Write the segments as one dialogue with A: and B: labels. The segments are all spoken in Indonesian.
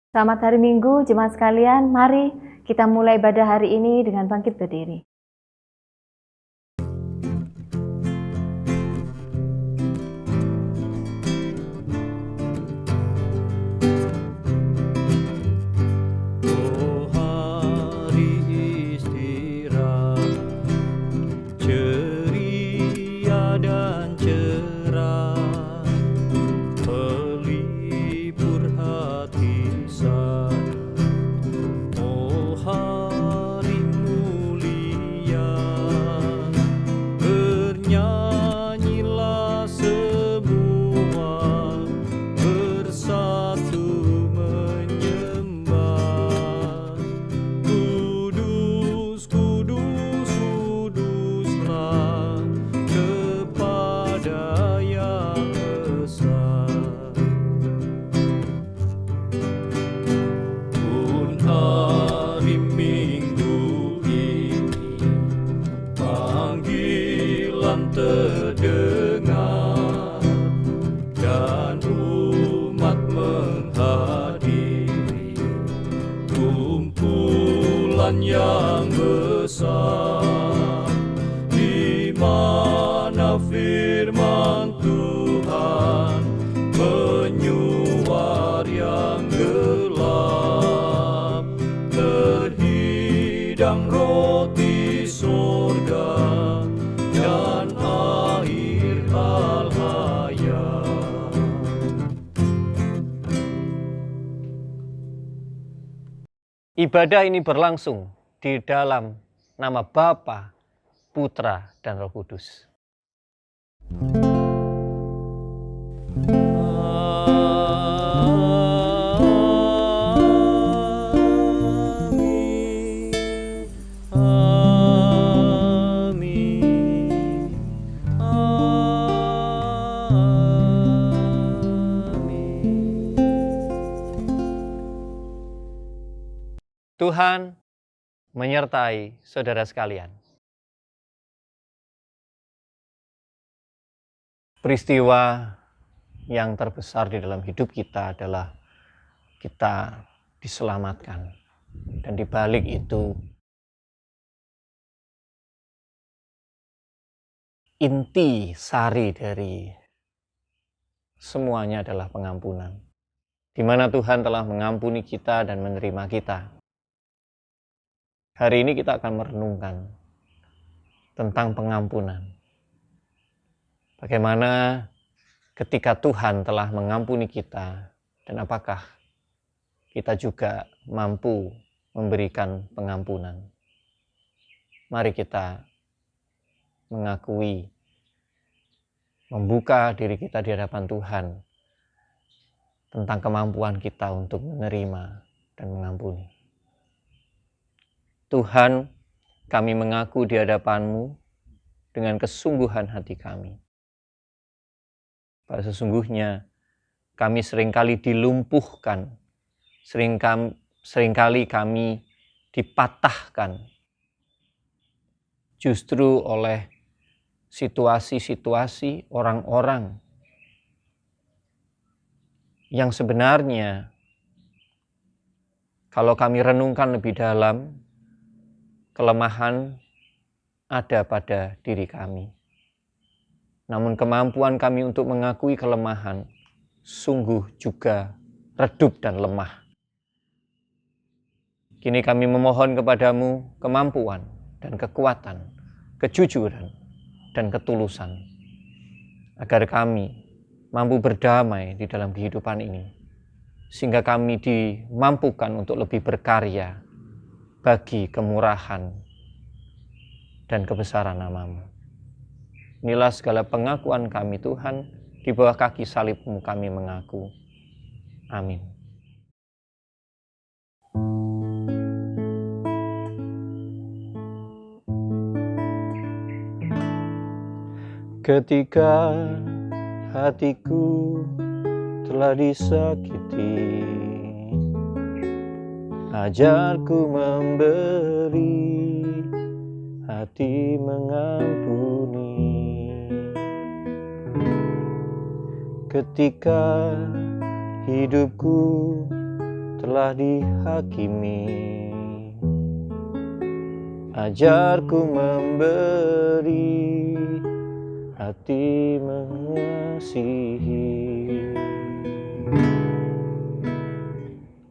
A: Selamat hari Minggu, jemaat sekalian. Mari kita mulai ibadah hari ini dengan bangkit berdiri.
B: Terdengar dan umat menghadiri kumpulan yang besar, di mana firman Tuhan menyuar yang gelap, terhidang roti surga dan air al-hayat.
C: Ibadah ini berlangsung di dalam nama Bapa, Putra, dan Roh Kudus. Tuhan menyertai saudara sekalian. Peristiwa yang terbesar di dalam hidup kita adalah kita diselamatkan. Dan di balik itu, inti sari dari semuanya adalah pengampunan. Di mana Tuhan telah mengampuni kita dan menerima kita. Hari ini kita akan merenungkan tentang pengampunan. Bagaimana ketika Tuhan telah mengampuni kita, dan apakah kita juga mampu memberikan pengampunan. Mari kita mengakui, membuka diri kita di hadapan Tuhan tentang kemampuan kita untuk menerima dan mengampuni. Tuhan, kami mengaku di hadapan-Mu dengan kesungguhan hati kami. Pada sesungguhnya kami seringkali dilumpuhkan, seringkali kami dipatahkan justru oleh situasi-situasi orang-orang yang sebenarnya kalau kami renungkan lebih dalam, kelemahan ada pada diri kami. Namun kemampuan kami untuk mengakui kelemahan sungguh juga redup dan lemah. Kini kami memohon kepadamu kemampuan dan kekuatan, kejujuran dan ketulusan, agar kami mampu berdamai di dalam kehidupan ini, sehingga kami dimampukan untuk lebih berkarya bagi kemurahan dan kebesaran nama-Mu. Inilah segala pengakuan kami Tuhan, di bawah kaki salib-Mu kami mengaku. Amin. Ketika hatiku telah disakiti, ajarku memberi, hati mengampuni. Ketika hidupku telah dihakimi. Ajarku memberi, hati mengasihi.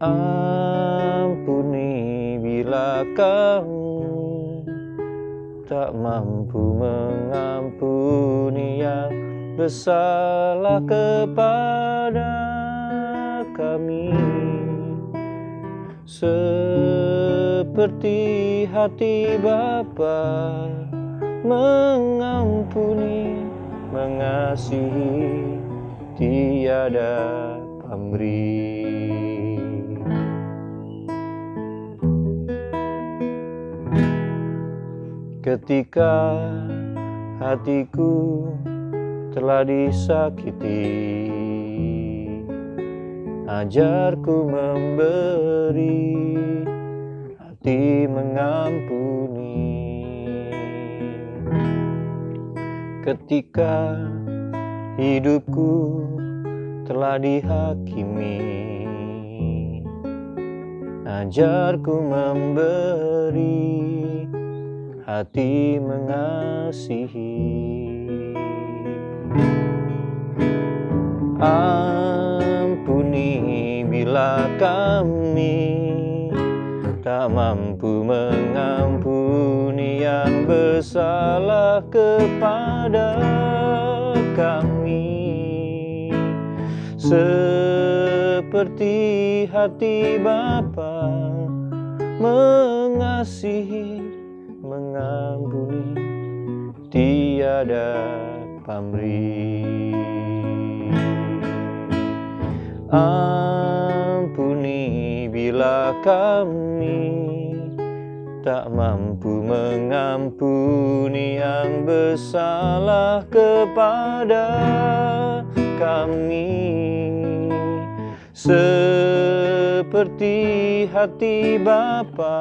C: Ampuni bila kamu tak mampu mengampuni yang bersalah kepada kami, seperti hati Bapa mengampuni, mengasihi, tiada pamrih. Ketika hatiku telah disakiti, ajarku memberi, hati mengampuni. Ketika hidupku telah dihakimi, ajarku memberi, hati mengasihi. Ampuni bila kami tak mampu mengampuni yang bersalah kepada kami, seperti hati Bapa mengasihi, mengampuni, tiada pamrih. Ampuni bila kami tak mampu mengampuni yang bersalah kepada kami, seperti hati Bapa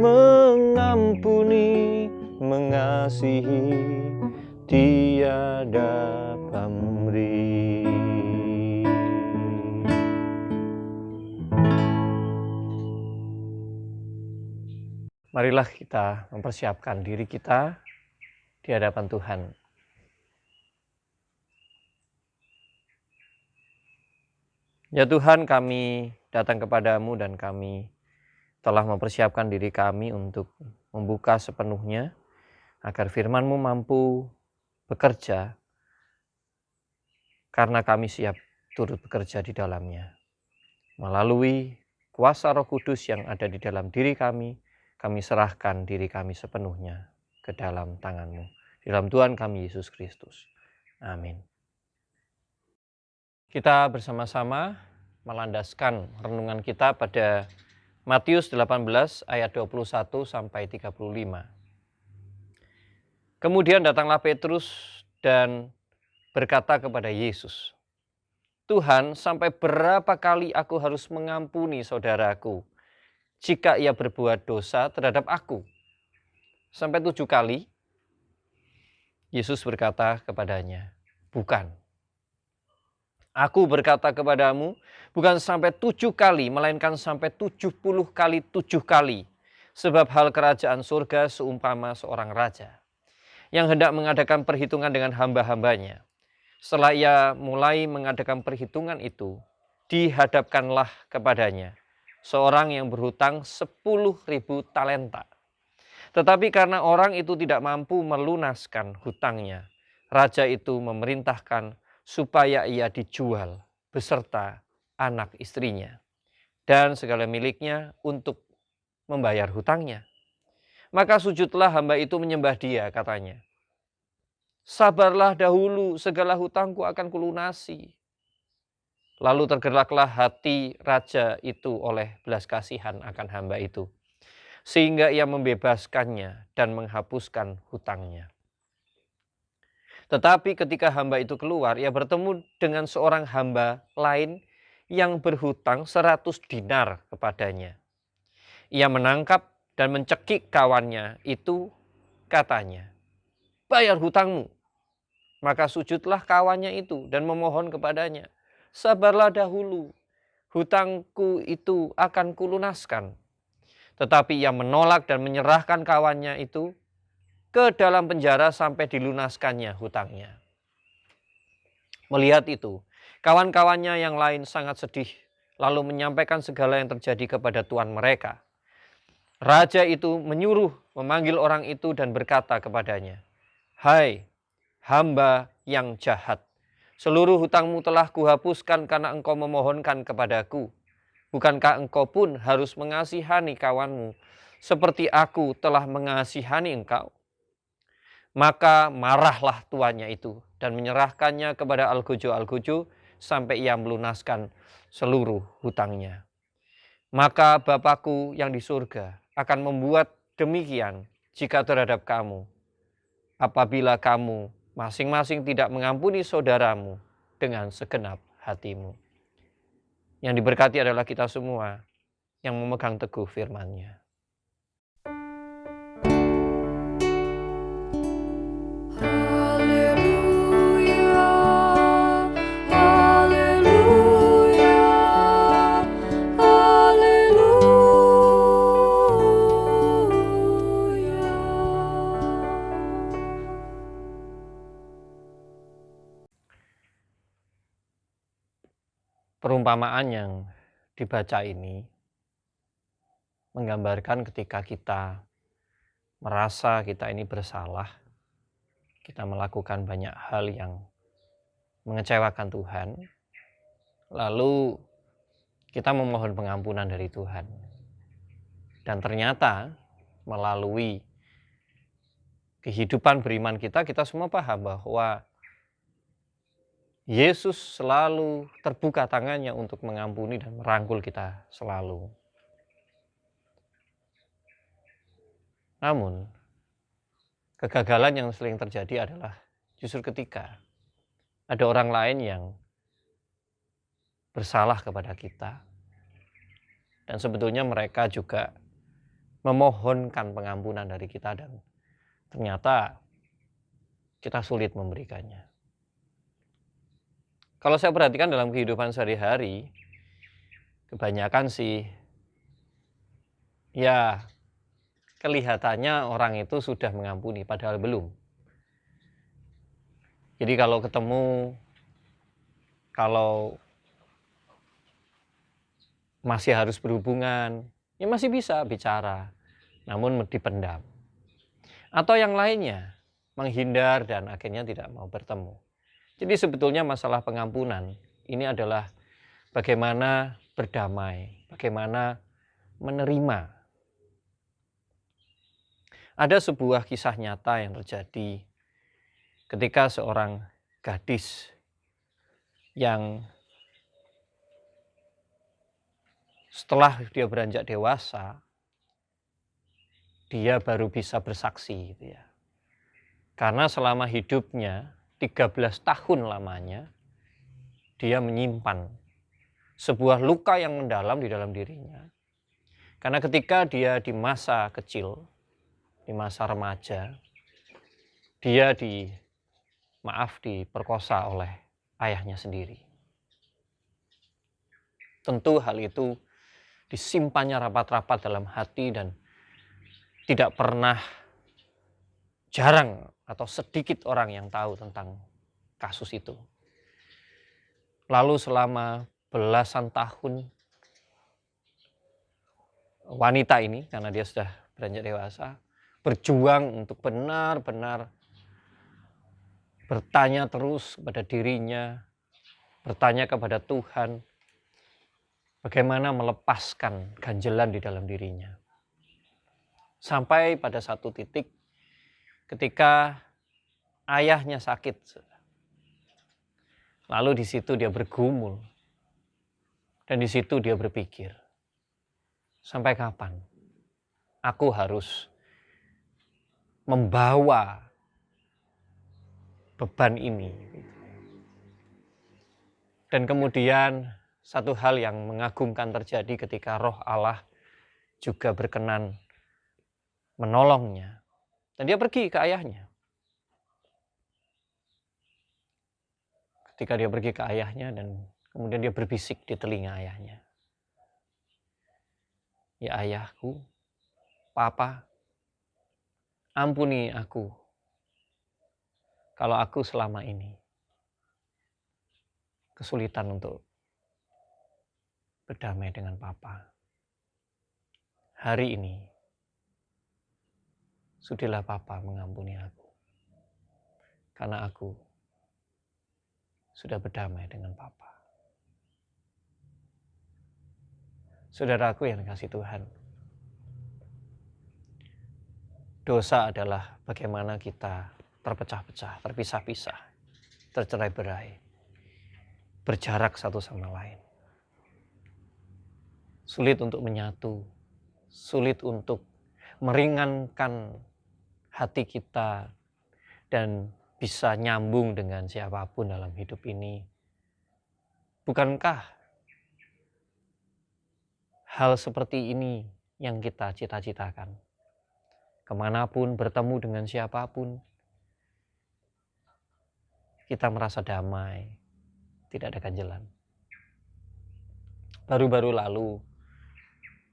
C: mengampuni, mengasihi, tiada pamrih. Marilah kita mempersiapkan diri kita di hadapan Tuhan. Ya Tuhan, kami datang kepadamu dan kami telah mempersiapkan diri kami untuk membuka sepenuhnya agar firman-Mu mampu bekerja, karena kami siap turut bekerja di dalamnya. Melalui kuasa Roh Kudus yang ada di dalam diri kami serahkan diri kami sepenuhnya ke dalam tangan-Mu. Di dalam Tuhan kami Yesus Kristus. Amin. Kita bersama-sama melandaskan renungan kita pada Matius 18 ayat 21 sampai 35. Kemudian datanglah Petrus dan berkata kepada Yesus, "Tuhan, sampai berapa kali aku harus mengampuni saudaraku jika ia berbuat dosa terhadap aku? Sampai 7 kali?" Yesus berkata kepadanya, "Bukan. Aku berkata kepadamu, bukan sampai 7 kali, melainkan sampai 70 kali 7 kali. Sebab hal kerajaan surga seumpama seorang raja yang hendak mengadakan perhitungan dengan hamba-hambanya. Setelah ia mulai mengadakan perhitungan itu, dihadapkanlah kepadanya seorang yang berhutang 10.000 talenta. Tetapi karena orang itu tidak mampu melunaskan hutangnya, raja itu memerintahkan supaya ia dijual beserta anak istrinya dan segala miliknya untuk membayar hutangnya. Maka sujudlah hamba itu menyembah dia, katanya, 'Sabarlah dahulu, segala hutangku akan kulunasi.' Lalu tergeraklah hati raja itu oleh belas kasihan akan hamba itu, sehingga ia membebaskannya dan menghapuskan hutangnya. Tetapi ketika hamba itu keluar, ia bertemu dengan seorang hamba lain yang berhutang 100 dinar kepadanya. Ia menangkap dan mencekik kawannya itu, katanya, 'Bayar hutangmu.' Maka sujudlah kawannya itu dan memohon kepadanya, 'Sabarlah dahulu, hutangku itu akan kulunaskan. Tetapi ia menolak dan menyerahkan kawannya itu ke dalam penjara sampai dilunaskannya hutangnya. Melihat itu, kawan-kawannya yang lain sangat sedih, lalu menyampaikan segala yang terjadi kepada tuan mereka. Raja itu menyuruh memanggil orang itu dan berkata kepadanya, "Hai, hamba yang jahat, seluruh hutangmu telah kuhapuskan karena engkau memohonkan kepadaku. Bukankah engkau pun harus mengasihani kawanmu, seperti aku telah mengasihani engkau?" Maka marahlah tuannya itu dan menyerahkannya kepada algojo-algojo sampai ia melunaskan seluruh hutangnya. Maka Bapakku yang di surga akan membuat demikian jika terhadap kamu, apabila kamu masing-masing tidak mengampuni saudaramu dengan segenap hatimu. Yang diberkati adalah kita semua yang memegang teguh firman-Nya. Perumpamaan yang dibaca ini menggambarkan ketika kita merasa kita ini bersalah, kita melakukan banyak hal yang mengecewakan Tuhan, lalu kita memohon pengampunan dari Tuhan. Dan ternyata melalui kehidupan beriman kita semua paham bahwa Yesus selalu terbuka tangannya untuk mengampuni dan merangkul kita selalu. Namun, kegagalan yang sering terjadi adalah justru ketika ada orang lain yang bersalah kepada kita. Dan sebetulnya mereka juga memohonkan pengampunan dari kita dan ternyata kita sulit memberikannya. Kalau saya perhatikan dalam kehidupan sehari-hari, kebanyakan sih, ya kelihatannya orang itu sudah mengampuni, padahal belum. Jadi kalau ketemu, kalau masih harus berhubungan, ya masih bisa bicara, namun dipendam. Atau yang lainnya, menghindar dan akhirnya tidak mau bertemu. Jadi sebetulnya masalah pengampunan ini adalah bagaimana berdamai, bagaimana menerima. Ada sebuah kisah nyata yang terjadi ketika seorang gadis yang setelah dia beranjak dewasa, dia baru bisa bersaksi gitu ya. Karena selama hidupnya 13 tahun lamanya, dia menyimpan sebuah luka yang mendalam di dalam dirinya. Karena ketika dia di masa kecil, di masa remaja, dia diperkosa oleh ayahnya sendiri. Tentu hal itu disimpannya rapat-rapat dalam hati dan tidak pernah, jarang atau sedikit orang yang tahu tentang kasus itu. Lalu selama belasan tahun wanita ini, karena dia sudah beranjak dewasa, berjuang untuk benar-benar bertanya terus kepada dirinya, bertanya kepada Tuhan, bagaimana melepaskan ganjelan di dalam dirinya. Sampai pada satu titik ketika ayahnya sakit. Lalu di situ dia bergumul. Dan di situ dia berpikir, sampai kapan aku harus membawa beban ini? Dan kemudian satu hal yang mengagumkan terjadi ketika Roh Allah juga berkenan menolongnya. Dan dia pergi ke ayahnya. Ketika dia pergi ke ayahnya dan Kemudian dia berbisik di telinga ayahnya. Ya ayahku, papa, ampuni aku kalau aku selama ini kesulitan untuk berdamai dengan papa. Hari ini, sudahlah papa mengampuni aku. Karena aku sudah berdamai dengan papa. Saudaraku yang dikasihi Tuhan, dosa adalah bagaimana kita terpecah-pecah, terpisah-pisah, tercerai-berai, berjarak satu sama lain. Sulit untuk menyatu, sulit untuk meringankan hati kita dan bisa nyambung dengan siapapun dalam hidup ini. Bukankah hal seperti ini yang kita cita-citakan? Kemanapun bertemu dengan siapapun, kita merasa damai, tidak ada ganjelan. Baru-baru lalu,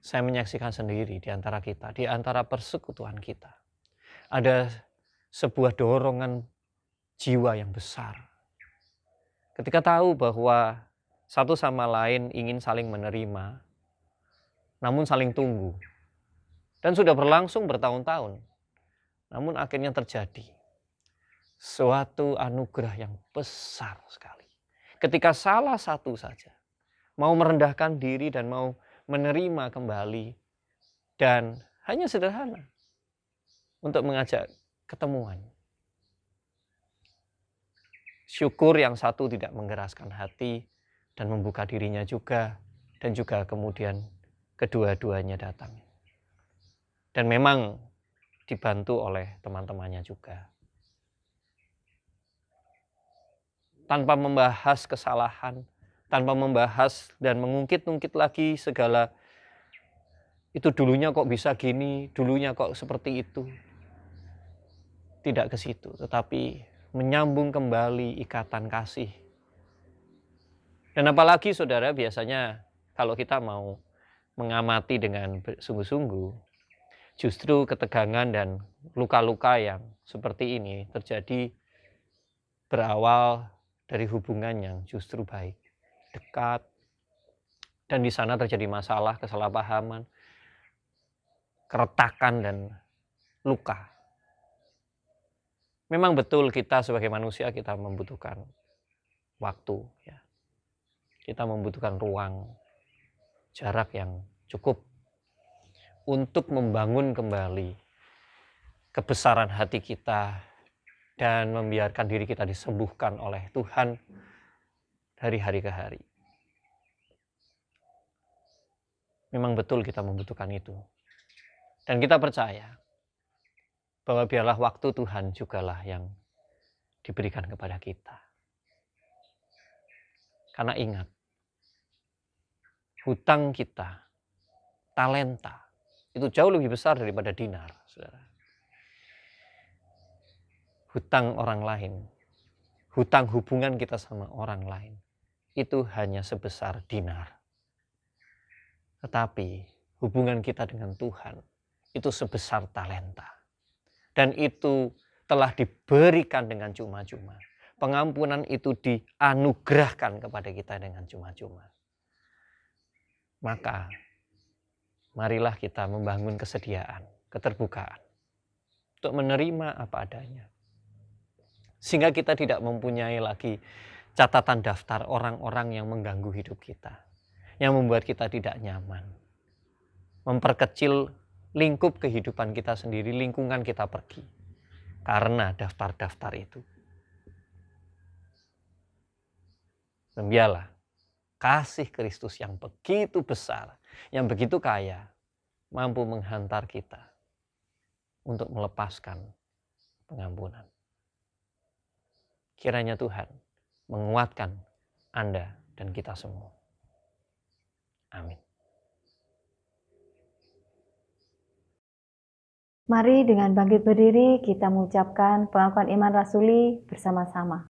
C: saya menyaksikan sendiri di antara kita, di antara persekutuan kita, ada sebuah dorongan jiwa yang besar. Ketika tahu bahwa satu sama lain ingin saling menerima, namun saling tunggu. Dan sudah berlangsung bertahun-tahun. Namun akhirnya terjadi suatu anugerah yang besar sekali. Ketika salah satu saja mau merendahkan diri dan mau menerima kembali, dan hanya sederhana untuk mengajak ketemuan. Syukur yang satu tidak menggeraskan hati dan membuka dirinya juga, dan juga kemudian kedua-duanya datang. Dan memang dibantu oleh teman-temannya juga. Tanpa membahas kesalahan, tanpa membahas dan mengungkit-ungkit lagi segala, itu dulunya kok bisa gini, dulunya kok seperti itu. Tidak ke situ, tetapi menyambung kembali ikatan kasih. Dan apalagi saudara, biasanya kalau kita mau mengamati dengan sungguh-sungguh, justru ketegangan dan luka-luka yang seperti ini terjadi berawal dari hubungan yang justru baik, dekat, dan di sana terjadi masalah, kesalahpahaman, keretakan, dan luka. Memang betul kita sebagai manusia kita membutuhkan waktu, ya. Kita membutuhkan ruang, jarak yang cukup untuk membangun kembali kebesaran hati kita dan membiarkan diri kita disembuhkan oleh Tuhan dari hari ke hari. Memang betul kita membutuhkan itu. Dan kita percaya bahwa biarlah waktu Tuhan jugalah yang diberikan kepada kita. Karena ingat, hutang kita, talenta, itu jauh lebih besar daripada dinar, saudara. Hutang orang lain, hutang hubungan kita sama orang lain, itu hanya sebesar dinar. Tetapi hubungan kita dengan Tuhan, itu sebesar talenta. Dan itu telah diberikan dengan cuma-cuma. Pengampunan itu dianugerahkan kepada kita dengan cuma-cuma. Maka marilah kita membangun kesediaan, keterbukaan untuk menerima apa adanya. Sehingga kita tidak mempunyai lagi catatan daftar orang-orang yang mengganggu hidup kita, yang membuat kita tidak nyaman, memperkecil lingkup kehidupan kita sendiri, lingkungan kita pergi karena daftar-daftar itu. Dan biarlah kasih Kristus yang begitu besar, yang begitu kaya, mampu menghantar kita untuk melepaskan pengampunan. Kiranya Tuhan menguatkan Anda dan kita semua. Amin.
A: Mari dengan bangkit berdiri kita mengucapkan pengakuan iman rasuli bersama-sama.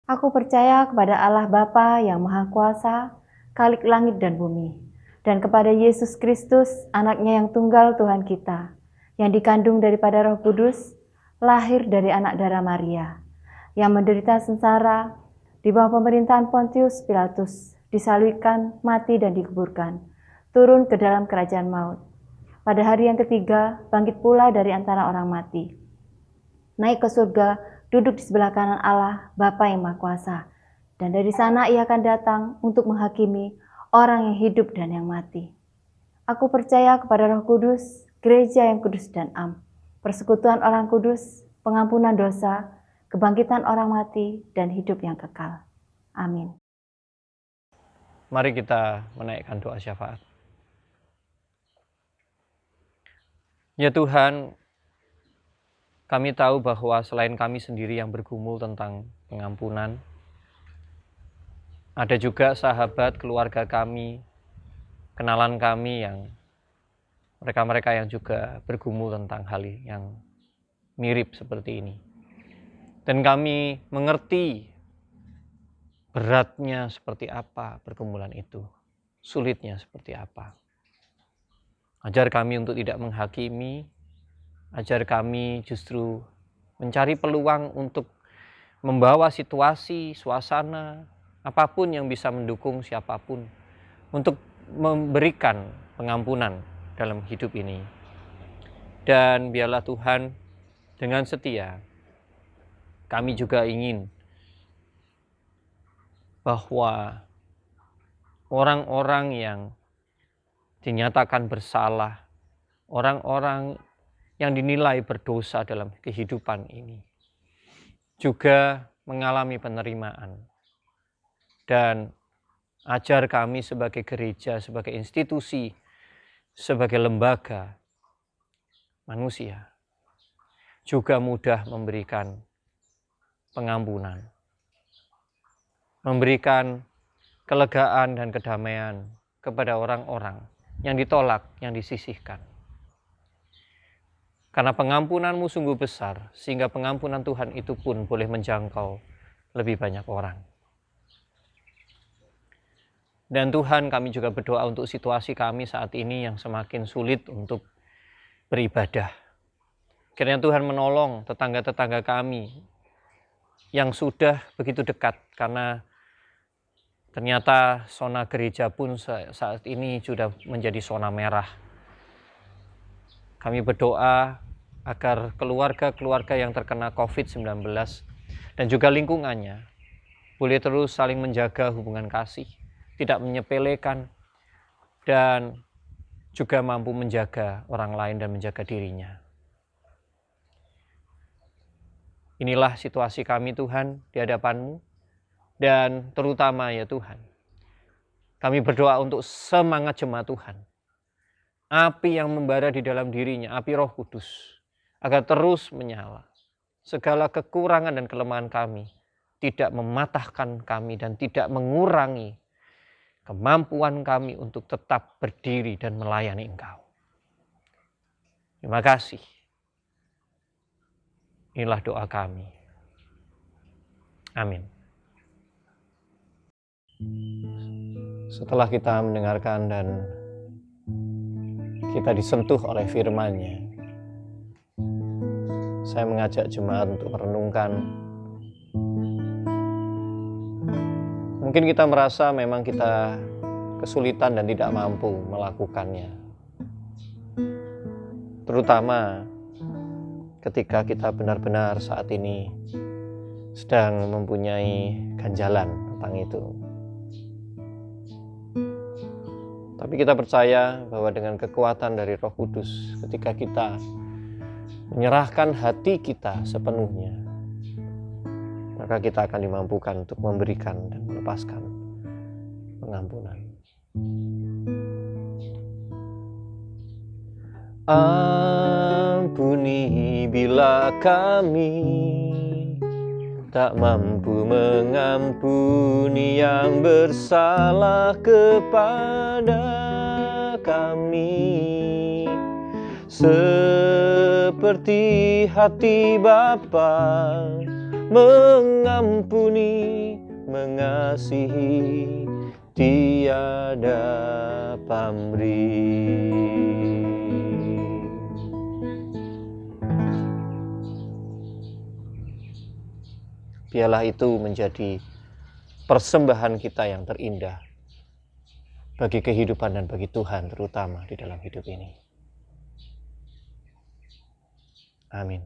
A: Aku percaya kepada Allah Bapa yang Maha Kuasa, Khalik langit dan bumi, dan kepada Yesus Kristus, anaknya yang tunggal Tuhan kita, yang dikandung daripada Roh Kudus, lahir dari anak darah Maria, yang menderita sengsara di bawah pemerintahan Pontius Pilatus, disalibkan, mati dan dikuburkan, turun ke dalam kerajaan maut. Pada hari yang ketiga, bangkit pula dari antara orang mati, naik ke surga, duduk di sebelah kanan Allah, Bapa yang Maha Kuasa. Dan dari sana ia akan datang untuk menghakimi orang yang hidup dan yang mati. Aku percaya kepada Roh Kudus, gereja yang kudus dan am, persekutuan orang kudus, pengampunan dosa, kebangkitan orang mati, dan hidup yang kekal. Amin.
C: Mari kita menaikkan doa syafaat. Ya Tuhan, kami tahu bahwa selain kami sendiri yang bergumul tentang pengampunan, ada juga sahabat, keluarga kami, kenalan kami yang mereka-mereka yang juga bergumul tentang hal yang mirip seperti ini. Dan kami mengerti beratnya seperti apa pergumulan itu, sulitnya seperti apa. Ajar kami untuk tidak menghakimi, ajar kami justru mencari peluang untuk membawa situasi, suasana, apapun yang bisa mendukung siapapun untuk memberikan pengampunan dalam hidup ini. Dan biarlah Tuhan dengan setia, kami juga ingin bahwa orang-orang yang dinyatakan bersalah, orang-orang yang dinilai berdosa dalam kehidupan ini juga mengalami penerimaan. Dan ajar kami sebagai gereja, sebagai institusi, sebagai lembaga manusia juga mudah memberikan pengampunan, memberikan kelegaan dan kedamaian kepada orang-orang yang ditolak, yang disisihkan. Karena pengampunanmu sungguh besar, sehingga pengampunan Tuhan itu pun boleh menjangkau lebih banyak orang. Dan Tuhan, kami juga berdoa untuk situasi kami saat ini yang semakin sulit untuk beribadah. Kiranya Tuhan menolong tetangga-tetangga kami yang sudah begitu dekat, karena ternyata zona gereja pun saat ini sudah menjadi zona merah. Kami berdoa agar keluarga-keluarga yang terkena COVID-19 dan juga lingkungannya boleh terus saling menjaga hubungan kasih, tidak menyepelekan, dan juga mampu menjaga orang lain dan menjaga dirinya. Inilah situasi kami Tuhan di hadapan-Mu, dan terutama ya Tuhan, kami berdoa untuk semangat jemaat Tuhan, api yang membara di dalam dirinya, api Roh Kudus, agar terus menyala. Segala kekurangan dan kelemahan kami tidak mematahkan kami dan tidak mengurangi kemampuan kami untuk tetap berdiri dan melayani Engkau. Terima kasih. Inilah doa kami. Amin. Setelah kita mendengarkan dan kita disentuh oleh firman-Nya, saya mengajak jemaat untuk merenungkan. Mungkin kita merasa memang kita kesulitan dan tidak mampu melakukannya. Terutama ketika kita benar-benar saat ini sedang mempunyai ganjalan tentang itu. Tapi kita percaya bahwa dengan kekuatan dari Roh Kudus, ketika kita menyerahkan hati kita sepenuhnya, maka kita akan dimampukan untuk memberikan dan melepaskan pengampunan. Ampuni bila kami tak mampu mengampuni yang bersalah kepada kami, seperti hati Bapa mengampuni, mengasihi, tiada pamrih. Biarlah itu menjadi persembahan kita yang terindah bagi kehidupan dan bagi Tuhan, terutama di dalam hidup ini. Amin.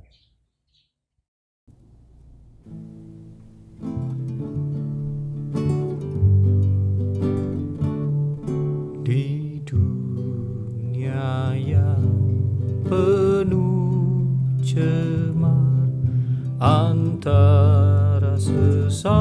B: Di dunia yang penuh cemar antara sesamamu,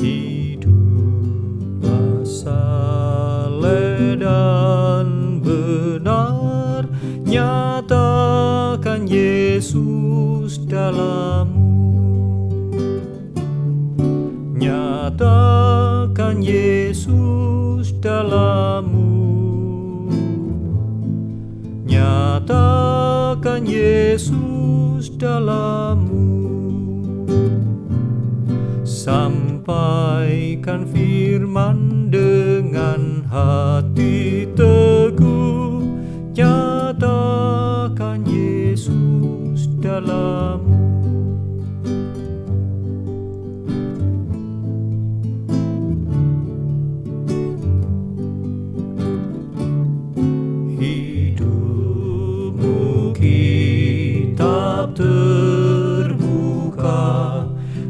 B: hiduplah saleh dan benar, nyatakan Yesus dalammu. Nyatakan Yesus dalammu. Nyatakan Yesus dalammu. Sampaikan firman dengan hati teguh. Nyatakan Yesus dalammu. Terbuka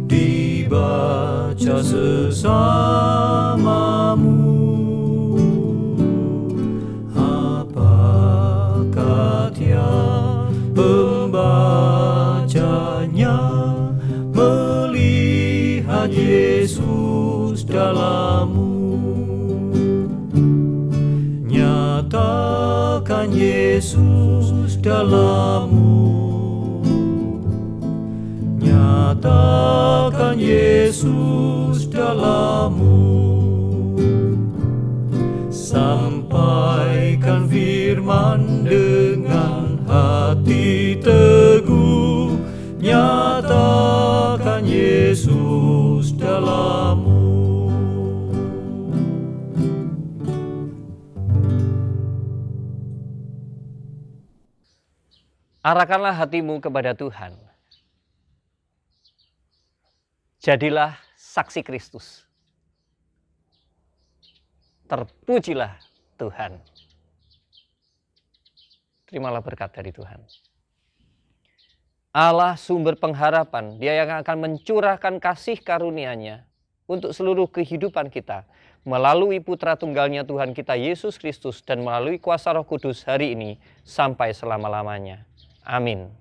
B: dibaca sesamamu. Apakah tiap pembacanya melihat Yesus dalammu? Nyatakan Yesus dalammu. Nyatakan Yesus dalammu. Sampaikan firman dengan hati teguh. Nyatakan Yesus dalammu.
C: Arahkanlah hatimu kepada Tuhan. Jadilah saksi Kristus. Terpujilah Tuhan. Terimalah berkat dari Tuhan. Allah sumber pengharapan, Dia yang akan mencurahkan kasih karunia-Nya untuk seluruh kehidupan kita melalui Putra Tunggalnya Tuhan kita Yesus Kristus dan melalui kuasa Roh Kudus hari ini sampai selama-lamanya. Amin.